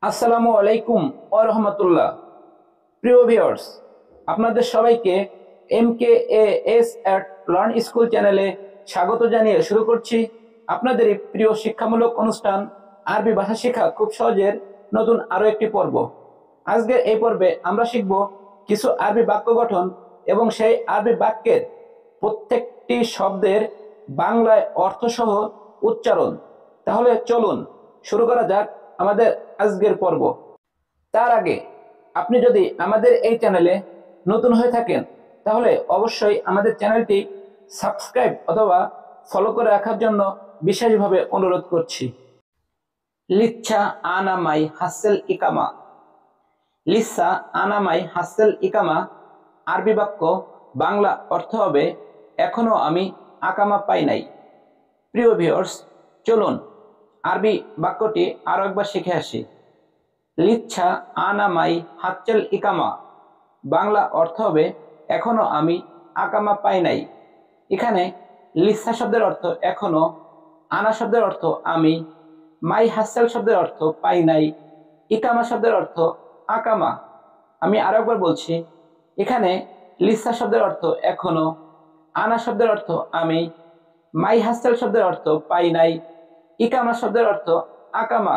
আসসালামু আলাইকুম ওয়া রাহমাতুল্লাহ। প্রিয় ভিউয়ার্স, আপনাদের সবাইকে MKAS at লার্ন স্কুল চ্যানেলে স্বাগত জানিয়ে শুরু করছি আপনাদের এই প্রিয় শিক্ষামূলক অনুষ্ঠান আরবি ভাষা শেখা খুব সহজের নতুন আরো একটি পর্ব। আজকের এই পর্বে আমরা শিখব কিছু আরবি বাক্য গঠন এবং সেই আরবি বাক্যের প্রত্যেকটি শব্দের বাংলায় অর্থসহ উচ্চারণ। তাহলে চলুন শুরু করা যাক আমাদের আজকের পর্ব। তার আগে আপনি যদি আমাদের এই চ্যানেলে নতুন হয়ে থাকেন তাহলে অবশ্যই আমাদের চ্যানেলটি সাবস্ক্রাইব অথবা ফলো করে রাখার জন্য বিশেষভাবে অনুরোধ করছি। লিচ্ছা আনামাই হাসেল ইকামা। লিসা আনামাই হাসেল ইকামা আরবি বাক্য, বাংলা অর্থ হবে এখনো আমি আকামা পাই নাই। প্রিয় ভিউয়ার্স, চলুন আরবি বাক্যটি আরো একবার শিখে আসি। লিচ্ছা আনামাই হাচ্চেল ইকামা বাংলা অর্থ হবে এখনো আমি আকামা পাই নাই। এখানে লিচ্ছা শব্দের অর্থ এখনো, আনা শব্দের অর্থ আমি, মাই হাসেল শব্দের অর্থ পাই নাই, ইকামা শব্দের অর্থ আকামা। আমি আরো একবার বলছি, এখানে লিচ্ছা শব্দের অর্থ এখনো, আনা শব্দের অর্থ আমি, মাই হাসেল শব্দের অর্থ পাই নাই, ইকামা শব্দের অর্থ আকামা।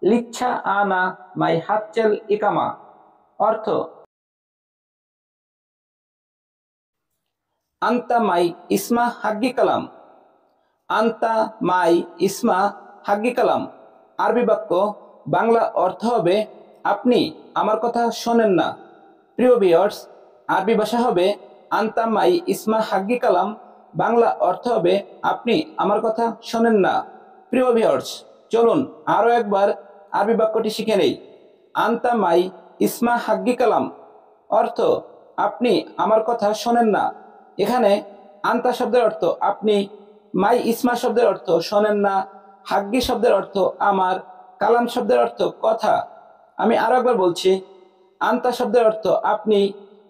লিচ্ছা আনা মাই হাচ্চেল ইকামা অর্থ আন্তা মাই ইসমা হাগ্গি কালাম। আন্তা মাই ইসমা হাগ্গি কালাম আরবি বাক্য, বাংলা অর্থ হবে আপনি আমার কথা শোনেন না। প্রিয় ভিউয়ার্স, আরবি ভাষা হবে আন্তা মাই ইসমা হাগ্গি কালাম, বাংলা অর্থ হবে আপনি আমার কথা শোনেন না। প্রিয় ভিউয়ার্স, চলুন আরো একবার আরবি বাক্যটি শিখে নেই। আন্তা মাই ইসমা হাগ্গি কালাম অর্থ আপনি আমার কথা শোনেন না। এখানে আন্তা শব্দের অর্থ আপনি, মাই ইসমা শব্দের অর্থ শোনেন না, হাগ্গি শব্দের অর্থ আমার, কালাম শব্দের অর্থ কথা। আমি আরো একবার বলছি, আন্তা শব্দের অর্থ আপনি,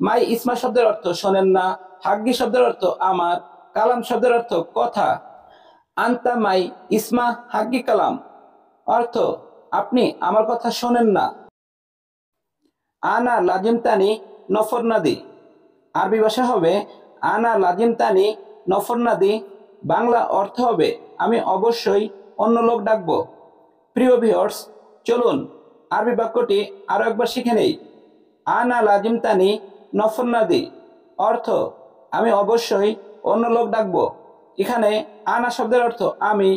মাই ইসমা শব্দের অর্থ শোনেন না, হাগ্গি শব্দের অর্থ আমার, কালাম শব্দের অর্থ কথা। আন্তা মাই ইসমা হাগ্গি কালাম অর্থ আপনি আমার কথা শোনেন না। আনা লাজিমতানি নফরনাদি আরবি ভাষা হবে আনা লাজিমতানি নফরনাদি, বাংলা অর্থ হবে আমি অবশ্যই অন্য লোক ডাকবো। প্রিয় ভিউয়ার্স, চলুন আরবি বাক্যটি আরো একবার শিখে নেই। আনা লাজিমতানি নফরনাদি অর্থ আমি অবশ্যই অন্য লোক ডাকবো। এখানে আনা শব্দের অর্থ আমি,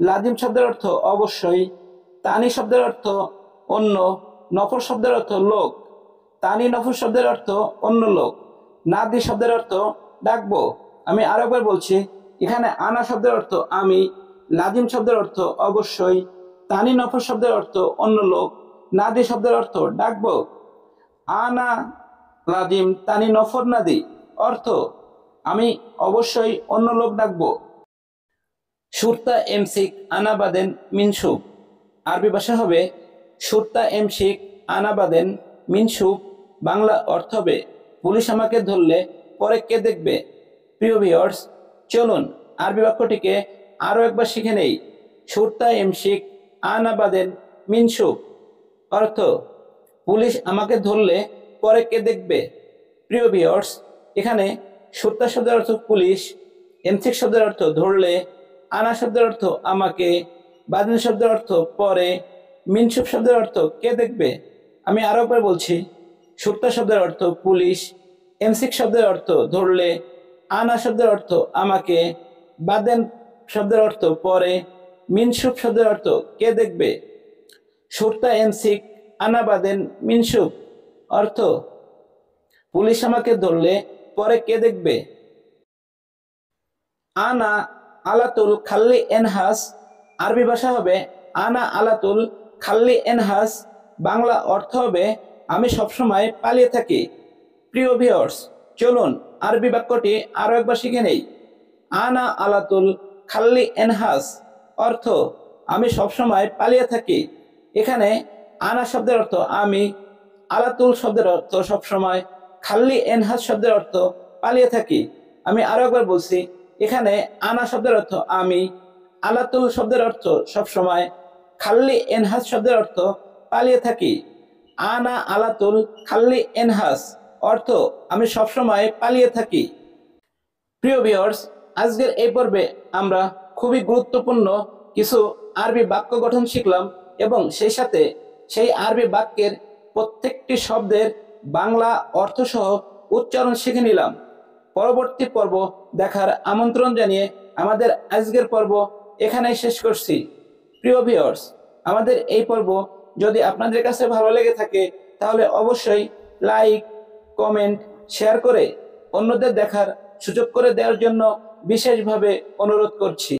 লাজিম শব্দের অর্থ অবশ্যই, তানি শব্দের অর্থ অন্য, নফর শব্দের অর্থ লোক, তানি নফর শব্দের অর্থ অন্য লোক, নাদি শব্দের অর্থ ডাকবো। আমি আরো একবার বলছি, এখানে আনা শব্দের অর্থ আমি, লাজিম শব্দের অর্থ অবশ্যই, তানি নফর শব্দের অর্থ অন্য লোক, নাদি শব্দের অর্থ ডাকবো। আনা লাজিম তানি নফর নাদি অর্থ আমি অবশ্যই অন্য লোক ডাকবো। সুরতা এমসিক আনাবাদেন মিনসুব আরবি ভাষা হবে সুরতা এমসিক আনাবাদেন মিনসুব, বাংলা অর্থ হবে পুলিশ আমাকে ধরলে পরে কে দেখবে। প্রিয় ভিউয়ার্স, চলুন আরবি বাক্যটিকে আরো একবার শিখে নেই। সুরতা এমসিক আনাবাদেন মিনসুব অর্থ পুলিশ আমাকে ধরলে পরে কে দেখবে। প্রিয় ভিউয়ার্স, এখানে সুরতা শব্দের অর্থ পুলিশ, এমসিক শব্দের অর্থ ধরলে, আনা শব্দের অর্থ আমাকে, বাদিন শব্দের অর্থ পরে, মিনসুব শব্দের অর্থ কে দেখবে। আমি আরো একবার বলছি, সুরতা শব্দের অর্থ পুলিশ, এমসিক শব্দের অর্থ ধরলে, আনা শব্দের অর্থ আমাকে, বাদেন শব্দের অর্থ পরে, মিনসুব শব্দের অর্থ কে দেখবে। সুরতা এমসিক আনা বাদেন মিনসুব অর্থ পুলিশ আমাকে ধরলে পরে কে দেখবে। আনা আলাতুল খাল্লি এনহাস আরবি ভাষা হবে আনা আলাতুল খাল্লি এনহাস, বাংলা অর্থ হবে আমি সবসময় পালিয়ে থাকি। প্রিয় ভিউয়ার্স, চলুন আরবি বাক্যটি আরো একবার শিখে নেই। আনা আলাতুল খাল্লি এনহাস অর্থ আমি সবসময় পালিয়ে থাকি। এখানে আনা শব্দের অর্থ আমি, আলাতুল শব্দের অর্থ সবসময়, খাল্লি এনহাস শব্দের অর্থ পালিয়ে থাকি। আমি আরো একবার বলছি, এখানে আনা শব্দের অর্থ আমি, আলাতুল শব্দের অর্থ সবসময়, খাল্লি এনহাস শব্দের অর্থ পালিয়ে থাকি। আনা আলাতুল খাল্লি এনহাস অর্থ আমি সবসময় পালিয়ে থাকি। প্রিয় ভিউয়ার্স, আজকের এই পর্বে আমরা খুবই গুরুত্বপূর্ণ কিছু আরবি বাক্য গঠন শিখলাম এবং সেই সাথে সেই আরবি বাক্যের প্রত্যেকটি শব্দের বাংলা অর্থসহ উচ্চারণ শিখে নিলাম। পরবর্তী পর্ব দেখার আমন্ত্রণ জানিয়ে আমাদের আজকের পর্ব এখানেই শেষ করছি। প্রিয় ভিউয়ার্স, আমাদের এই পর্ব যদি আপনাদের কাছে ভালো লেগে থাকে তাহলে অবশ্যই লাইক, কমেন্ট, শেয়ার করে অন্যদের দেখার সুযোগ করে দেওয়ার জন্য বিশেষভাবে অনুরোধ করছি।